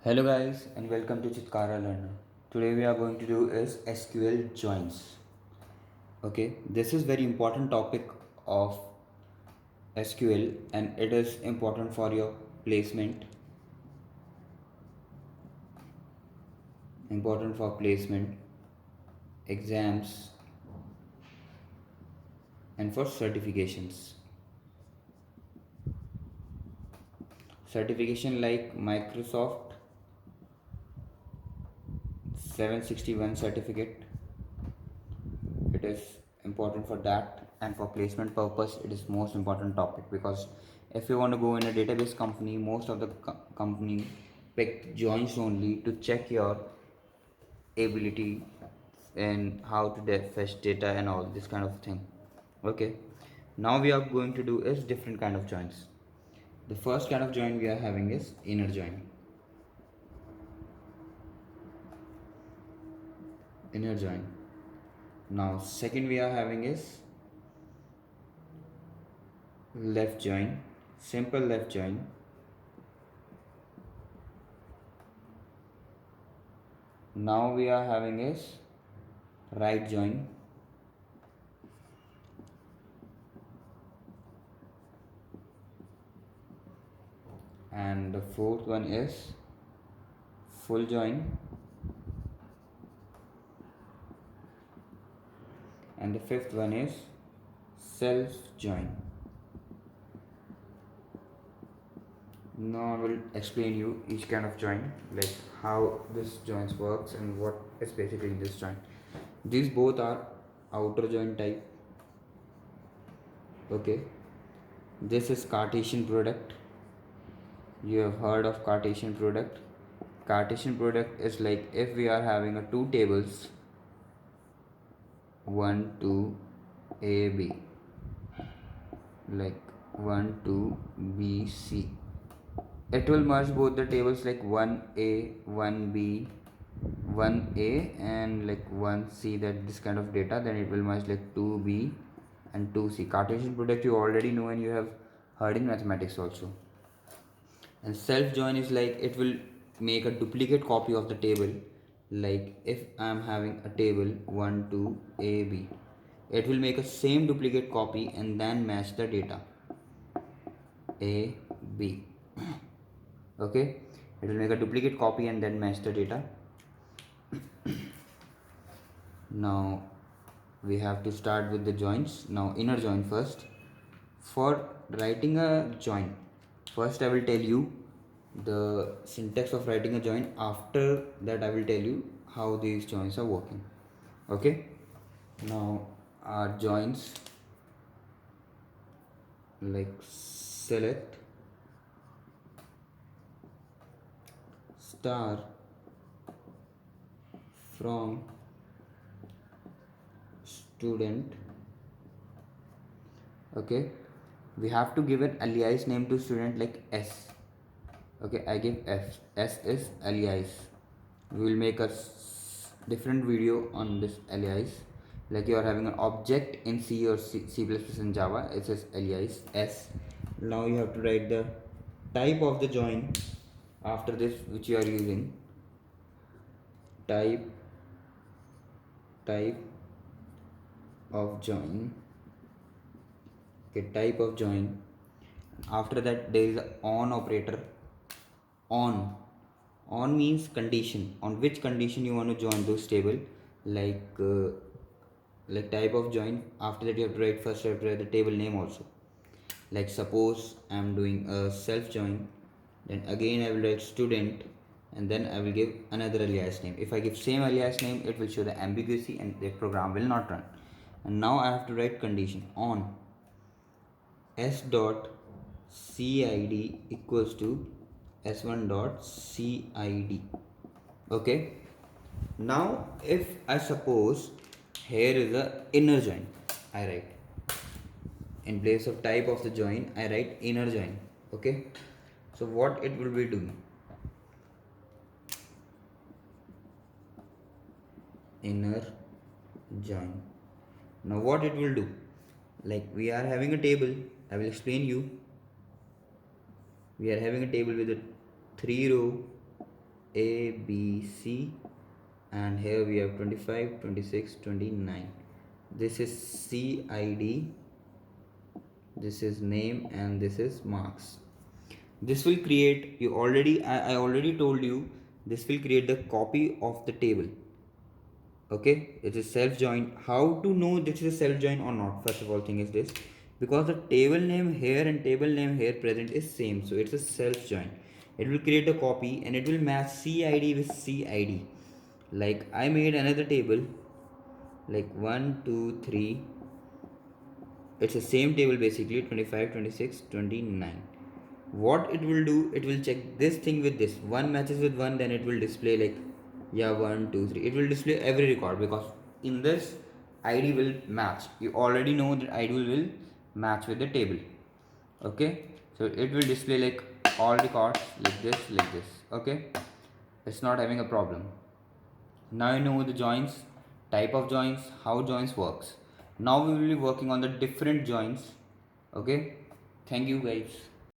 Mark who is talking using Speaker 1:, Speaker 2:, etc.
Speaker 1: Hello guys and welcome to Chitkara Learner. Today we are going to do is SQL joins. Okay, this is very important topic of SQL and it is important for your placement, important for placement, exams and for certifications. Certification like Microsoft 761 certificate, it is important for that, and for placement purpose it is most important topic because if you want to go in a database company, most of the company pick joins only to check your ability and how to fetch data and all this kind of thing. Okay, now we are going to do is different kind of joins. The first kind of join we are having is inner join. Inner join. Now second we are having is left join, simple left join. Now we are having is right join. And the fourth one is full join. And the fifth one is self join. Now I will explain you each kind of join, like how this joins works and what is basically this join. These both are outer join type. Okay, this is Cartesian product. You have heard of Cartesian product. Cartesian product is like if we are having a two tables 1 2 a b, like 1 2 b c, it will merge both the tables like 1a 1b 1a and like 1c, that this kind of data, then it will merge like 2b and 2c. Cartesian product you already know and you have heard in mathematics also. And self join is like it will make a duplicate copy of the table. Like if I am having a table 1 2 a b, it will make a same duplicate copy and then match the data a b. Okay, it will make a duplicate copy and then match the data. Now we have to start with the joins. Now inner join first. For writing a join, first I will tell you the syntax of writing a join. After that I will tell you how these joins are working. Okay, now our joins, like select star from student. Okay, we have to give an alias name to student like S. Okay, I give S is alias. We will make a different video on this alias. Like you are having an object in C or C++ and Java, it says alias S. Now you have to write the type of the join after this which you are using. Type of join. Okay, type of join. After that there is a on operator. On means condition, on which condition you want to join those table. Like type of join, after that you have to write, first you have to write the table name also. Like suppose I am doing a self join, then again I will write student and then I will give another alias name. If I give same alias name, it will show the ambiguity and the program will not run. And now I have to write condition on s dot cid equals to s1 dot cid. Okay, now if I suppose here is a inner join, I write in place of type of the join I write inner join. Okay, so what it will be doing, inner join. Now what it will do, like we are having a table, I will explain you. We are having a table with a 3 row A, B, C, and here we have 25, 26, 29. This is CID, this is name, and this is marks. This will create, I already told you, this will create the copy of the table. Okay, it is self join. How to know this is a self join or not? First of all, thing is this, because the table name here and table name here present is same, so it's a self join. It will create a copy and it will match CID with CID. Like I made another table, like 1 2 3. It's the same table basically, 25 26 29. What it will do, it will check this thing with this one matches with one, then it will display like, yeah, 1 2 3. It will display every record because in this id will match. You already know that id will match with the table. Okay, so it will display like all records like this. Okay, it's not having a problem. Now you know the joins, type of joins, how joins works. Now we will be working on the different joins. Okay, thank you guys.